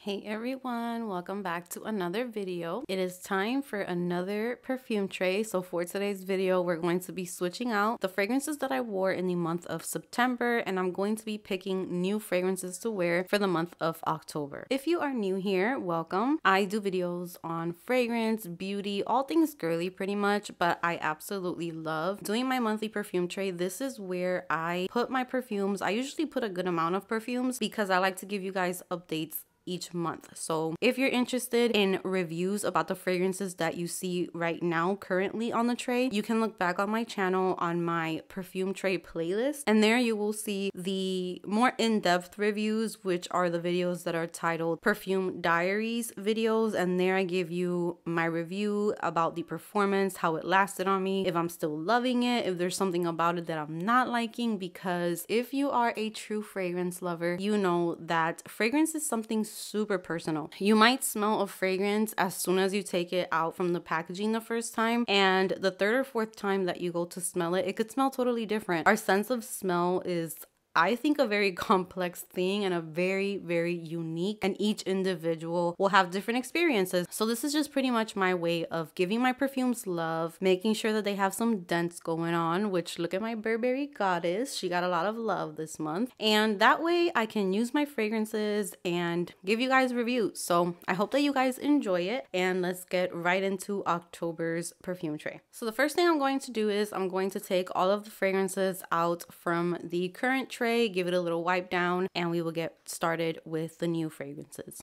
Hey everyone, welcome back to another video. It is time for another perfume tray. So for today's video, we're going to be switching out the fragrances that I wore in the month of September, and I'm going to be picking new fragrances to wear for the month of October. If you are new here, welcome. I do videos on fragrance, beauty, all things girly pretty much, but I absolutely love doing my monthly perfume tray. This is where I put my perfumes. I usually put a good amount of perfumes because I like to give you guys updates each month. So if you're interested in reviews about the fragrances that you see right now currently on the tray, you can look back on my channel on my perfume tray playlist, and there you will see the more in-depth reviews, which are the videos that are titled Perfume Diaries videos. And there I give you my review about the performance, how it lasted on me, if I'm still loving it, if there's something about it that I'm not liking, because if you are a true fragrance lover, you know that fragrance is something super personal. You might smell a fragrance as soon as you take it out from the packaging the first time, and the third or fourth time that you go to smell it, it could smell totally different. Our sense of smell is, I think, a very complex thing and a very, very unique, and each individual will have different experiences. So this is just pretty much my way of giving my perfumes love, making sure that they have some dents going on, which look at my Burberry Goddess. She got a lot of love this month. And that way I can use my fragrances and give you guys reviews. So I hope that you guys enjoy it, and let's get right into October's perfume tray. So the first thing I'm going to do is I'm going to take all of the fragrances out from the current tray, give it a little wipe down, and we will get started with the new fragrances.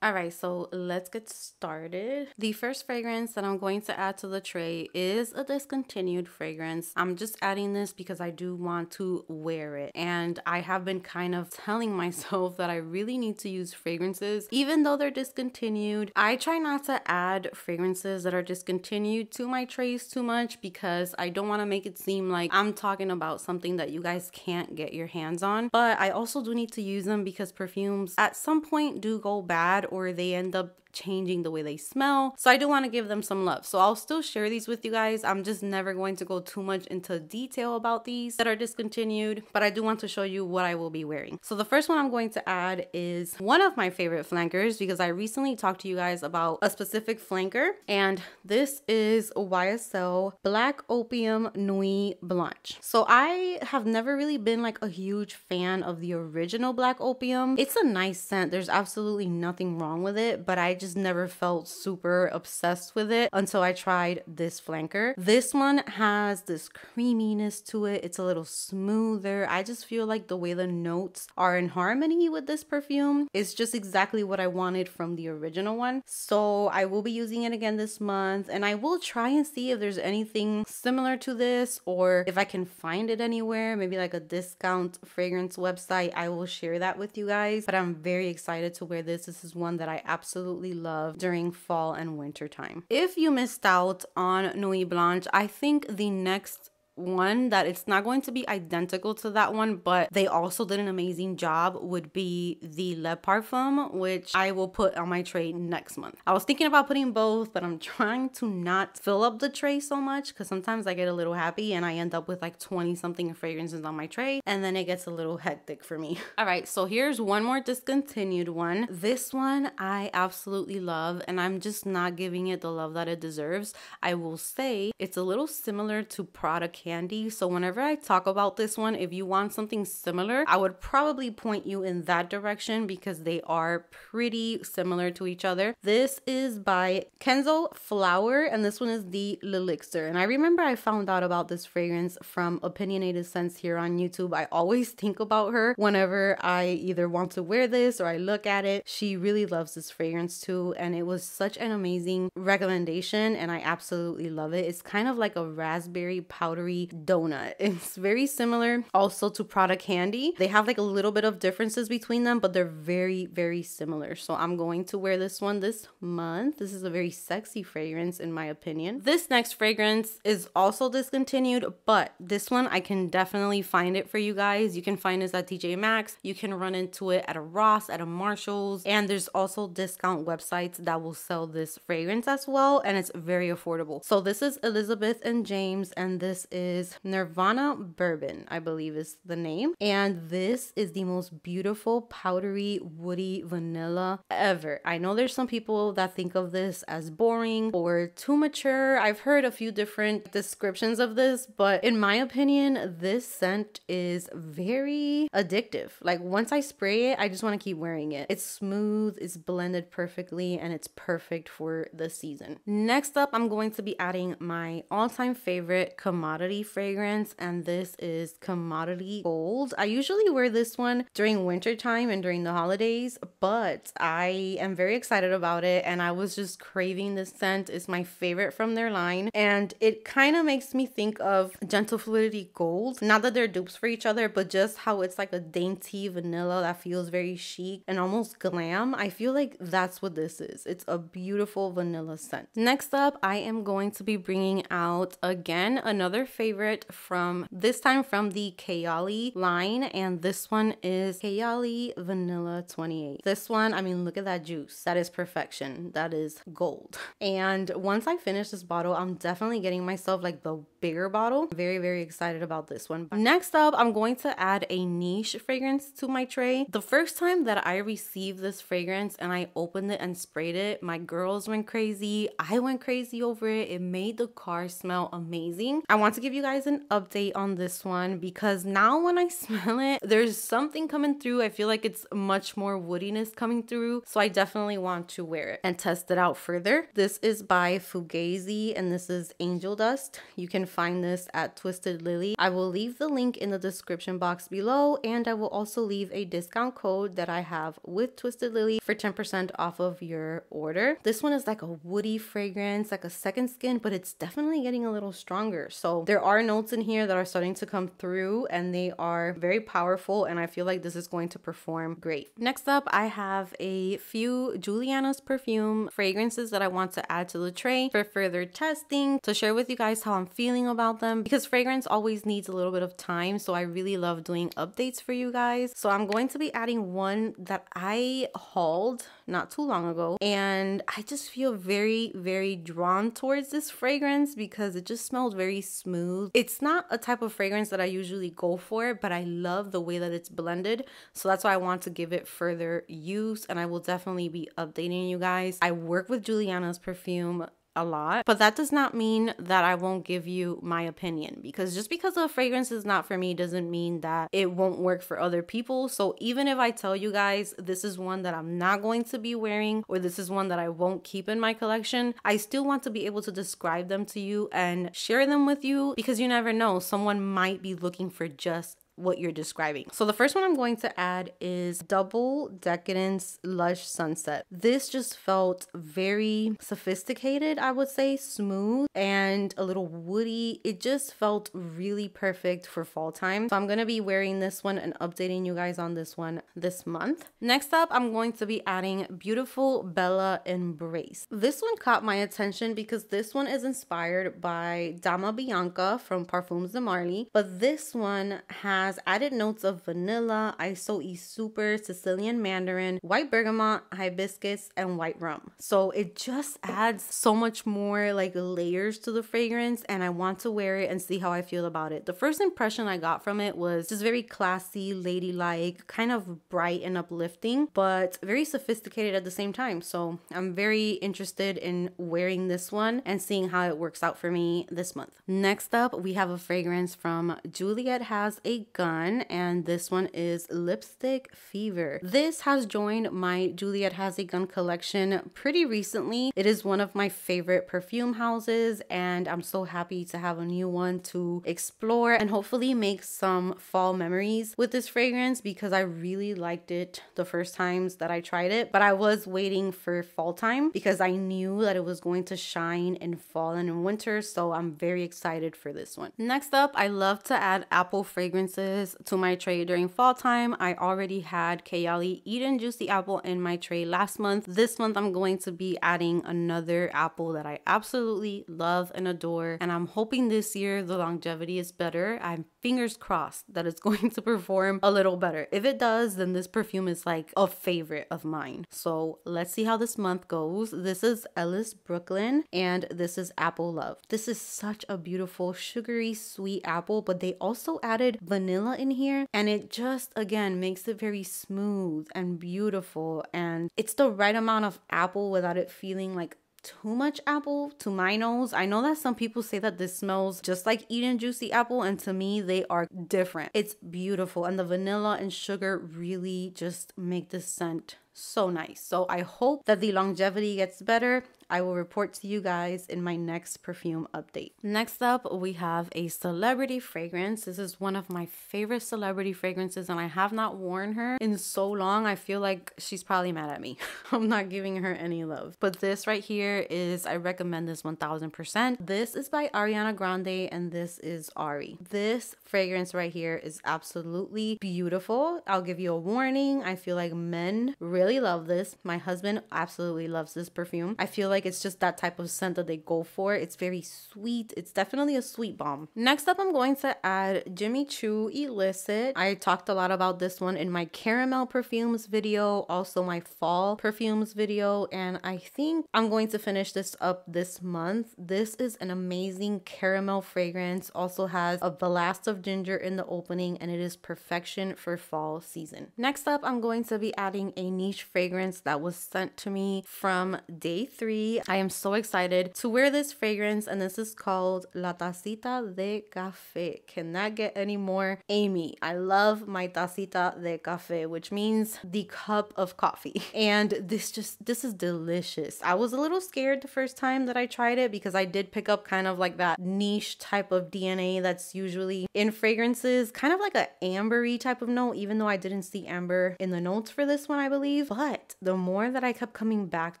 Alright, so let's get started. The first fragrance that I'm going to add to the tray is a discontinued fragrance. I'm just adding this because I do want to wear it, and I have been kind of telling myself that I really need to use fragrances even though they're discontinued. I try not to add fragrances that are discontinued to my trays too much because I don't want to make it seem like I'm talking about something that you guys can't get your hands on, but I also do need to use them because perfumes at some point do go bad, or they end up changing the way they smell. So I do want to give them some love. So I'll still share these with you guys. I'm just never going to go too much into detail about these that are discontinued, but I do want to show you what I will be wearing. So the first one I'm going to add is one of my favorite flankers, because I recently talked to you guys about a specific flanker, and this is YSL Black Opium Nuit Blanche. So I have never really been like a huge fan of the original Black Opium. It's a nice scent. There's absolutely nothing wrong with it, but I just never felt super obsessed with it until I tried this flanker. This one has this creaminess to it. It's a little smoother. I just feel like the way the notes are in harmony with this perfume is just exactly what I wanted from the original one. So I will be using it again this month, and I will try and see if there's anything similar to this, or if I can find it anywhere, maybe like a discount fragrance website. I will share that with you guys, but I'm very excited to wear this. This is one that I absolutely love during fall and winter time. If you missed out on Nuit Blanche, I think the next one that it's not going to be identical to that one, but they also did an amazing job, would be the Le Parfum, which I will put on my tray next month. I was thinking about putting both, but I'm trying to not fill up the tray so much because sometimes I get a little happy and I end up with like 20 something fragrances on my tray, and then it gets a little hectic for me. All right, so here's one more discontinued one. This one I absolutely love, and I'm just not giving it the love that it deserves. I will say it's a little similar to Prada Candy. So whenever I talk about this one, if you want something similar, I would probably point you in that direction because they are pretty similar to each other. This is by KENZO Flower, and this one is the L'Elixir. And I remember I found out about this fragrance from Opinionated Scents here on YouTube. I always think about her whenever I either want to wear this or I look at it. She really loves this fragrance too, and it was such an amazing recommendation, and I absolutely love it. It's kind of like a raspberry powdery strawberry donut. It's very similar also to Prada Candy. They have like a little bit of differences between them, but they're very, very similar. So I'm going to wear this one this month. This is a very sexy fragrance in my opinion. This next fragrance is also discontinued, but this one I can definitely find it for you guys. You can find this at TJ Maxx. You can run into it at a Ross, at a Marshalls, and there's also discount websites that will sell this fragrance as well, and it's very affordable. So this is Elizabeth and James, and this is Nirvana Bourbon, I believe is the name. And this is the most beautiful powdery woody vanilla ever. I know there's some people that think of this as boring or too mature. I've heard a few different descriptions of this, but in my opinion, this scent is very addictive. Like once I spray it, I just want to keep wearing it. It's smooth, it's blended perfectly, and it's perfect for the season. Next up, I'm going to be adding my all-time favorite commodity fragrance, and this is Commodity Gold. I usually wear this one during winter time and during the holidays, but I am very excited about it, and I was just craving this scent. It's my favorite from their line, and it kind of makes me think of Gentle Fluidity Gold. Not that they're dupes for each other, but just how it's like a dainty vanilla that feels very chic and almost glam. I feel like that's what this is. It's a beautiful vanilla scent. Next up, I am going to be bringing out again another favorite from this time from the Kayali line, and this one is Kayali Vanilla 28. This one, I mean, look at that juice. That is perfection. That is gold. And once I finish this bottle, I'm definitely getting myself like the bigger bottle. Very, very excited about this one. Next up, I'm going to add a niche fragrance to my tray. The first time that I received this fragrance and I opened it and sprayed it, my girls went crazy. I went crazy over it. It made the car smell amazing. I want to give you guys an update on this one because now when I smell it, there's something coming through. I feel like it's much more woodiness coming through. So I definitely want to wear it and test it out further. This is by Fugazi and this is Angel Dust. You can find this at Twisted Lily. I will leave the link in the description box below, and I will also leave a discount code that I have with Twisted Lily for 10% off of your order. This one is like a woody fragrance, like a second skin, but it's definitely getting a little stronger. So there are notes in here that are starting to come through and they are very powerful, and I feel like this is going to perform great. Next up, I have a few Juliana's Perfume fragrances that I want to add to the tray for further testing, to share with you guys how I'm feeling about them, because fragrance always needs a little bit of time. So I really love doing updates for you guys. So I'm going to be adding one that I hauled not too long ago, and I just feel very, very drawn towards this fragrance because it just smells very smooth. It's not a type of fragrance that I usually go for, but I love the way that it's blended. So that's why I want to give it further use, and I will definitely be updating you guys. I work with Juliana's Perfume a lot, but that does not mean that I won't give you my opinion, because just because a fragrance is not for me doesn't mean that it won't work for other people. So even if I tell you guys this is one that I'm not going to be wearing, or this is one that I won't keep in my collection, I still want to be able to describe them to you and share them with you, because you never know, someone might be looking for just what you're describing. So the first one I'm going to add is Double Decadence Lush Sunset. This just felt very sophisticated, I would say, smooth and a little woody. It just felt really perfect for fall time. So I'm going to be wearing this one and updating you guys on this one this month. Next up, I'm going to be adding Beautiful Bella Embrace. This one caught my attention because this one is inspired by Dama Bianca from Parfums de Marly, but this one has added notes of vanilla, ISO E Super, Sicilian Mandarin, white bergamot, hibiscus, and white rum. So it just adds so much more like layers to the fragrance, and I want to wear it and see how I feel about it. The first impression I got from it was just very classy, ladylike, kind of bright and uplifting, but very sophisticated at the same time. So I'm very interested in wearing this one and seeing how it works out for me this month. Next up, we have a fragrance from Juliet Has a Gun, and this one is Lipstick Fever. This has joined my Juliette Has a Gun collection pretty recently. It is one of my favorite perfume houses, and I'm so happy to have a new one to explore and hopefully make some fall memories with this fragrance, because I really liked it the first times that I tried it, but I was waiting for fall time because I knew that it was going to shine in fall and in winter, so I'm very excited for this one. Next up, I love to add apple fragrances to my tray during fall time. I already had KENZO Juicy Apple in my tray last month. This month I'm going to be adding another apple that I absolutely love and adore, and I'm hoping this year the longevity is better. I'm fingers crossed that it's going to perform a little better. If it does, then this perfume is like a favorite of mine. So let's see how this month goes. This is Ellis Brooklyn, and this is Apple Love. This is such a beautiful sugary sweet apple, but they also added vanilla in here, and it just again makes it very smooth and beautiful, and it's the right amount of apple without it feeling like too much apple to my nose. I know that some people say that this smells just like Eden Juicy Apple, and to me they are different. It's beautiful, and the vanilla and sugar really just make this scent so nice. So I hope that the longevity gets better. I will report to you guys in my next perfume update. Next up, we have a celebrity fragrance. This is one of my favorite celebrity fragrances, and I have not worn her in so long. I feel like she's probably mad at me. I'm not giving her any love. But this right here is, I recommend this 1000%. This is by Ariana Grande, and this is Ari. This fragrance right here is absolutely beautiful. I'll give you a warning. I feel like men really love this. My husband absolutely loves this perfume. I feel like it's just that type of scent that they go for. It's very sweet. It's definitely a sweet bomb. Next up, I'm going to add Jimmy Choo Illicit. I talked a lot about this one in my caramel perfumes video, also my fall perfumes video, and I think I'm going to finish this up this month. This is an amazing caramel fragrance. Also has a blast of ginger in the opening, and it is perfection for fall season. Next up, I'm going to be adding a niche fragrance that was sent to me from Day 3. I am so excited to wear this fragrance, and this is called La Tacita de Café. Cannot get any more Amy. I love my tacita de café, which means the cup of coffee. And this is delicious. I was a little scared the first time that I tried it because I did pick up kind of like that niche type of DNA that's usually in fragrances, kind of like an ambery type of note, even though I didn't see amber in the notes for this one, I believe. But the more that I kept coming back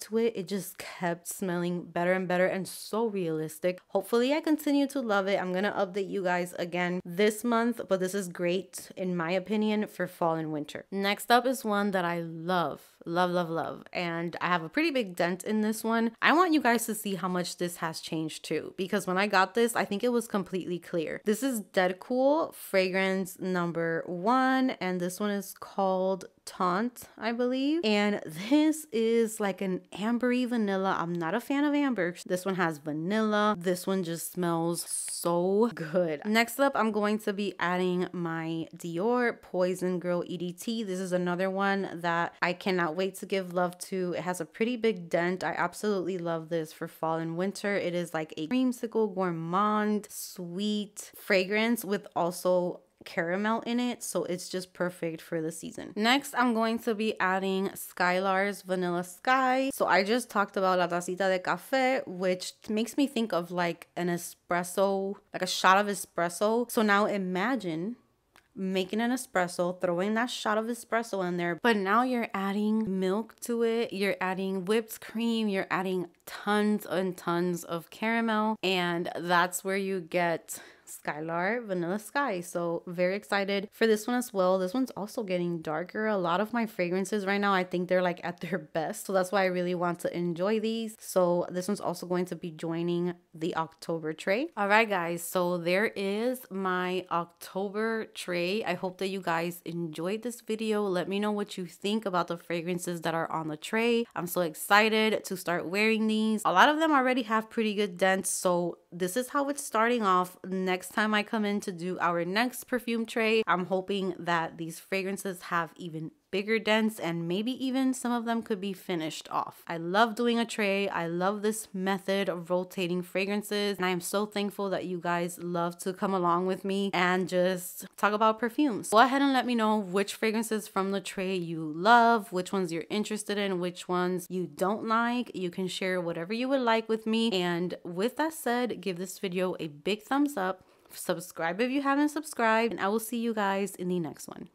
to it, it just kept smelling better and better and so realistic. Hopefully I continue to love it. I'm gonna update you guys again this month, but this is great in my opinion for fall and winter. Next up is one that I love, and I have a pretty big dent in this one. I want you guys to see how much this has changed too, because when I got this, I think it was completely clear. This is Dead Cool fragrance number 1, and this one is called Taunt, I believe, and this is like an ambery vanilla. I'm not a fan of amber. This one has vanilla. This one just smells so good. Next up, I'm going to be adding my Dior Poison Girl EDT. This is another one that I cannot wait to give love to. It has a pretty big dent. I absolutely love this for fall and winter. It is like a creamsicle gourmand sweet fragrance with also caramel in it, so it's just perfect for the season. Next, I'm going to be adding Skylar's Vanilla Sky. So I just talked about La Tacita de Café, which makes me think of like an espresso, like a shot of espresso. So now imagine making an espresso, throwing that shot of espresso in there, but now you're adding milk to it, you're adding whipped cream, you're adding tons and tons of caramel, and that's where you get Skylar Vanilla Sky. So very excited for this one as well. This one's also getting darker. A lot of my fragrances right now, I think they're like at their best, so that's why I really want to enjoy these. So this one's also going to be joining the October tray. All right guys, so there is my October tray. I hope that you guys enjoyed this video. Let me know what you think about the fragrances that are on the tray. I'm so excited to start wearing these. A lot of them already have pretty good dents, so this is how it's starting off. Next time I come in to do our next perfume tray, I'm hoping that these fragrances have even bigger dents, and maybe even some of them could be finished off. I love doing a tray. I love this method of rotating fragrances, and I am so thankful that you guys love to come along with me and just talk about perfumes. Go ahead and let me know which fragrances from the tray you love, which ones you're interested in, which ones you don't like. You can share whatever you would like with me. And with that said, give this video a big thumbs up. Subscribe if you haven't subscribed, and I will see you guys in the next one.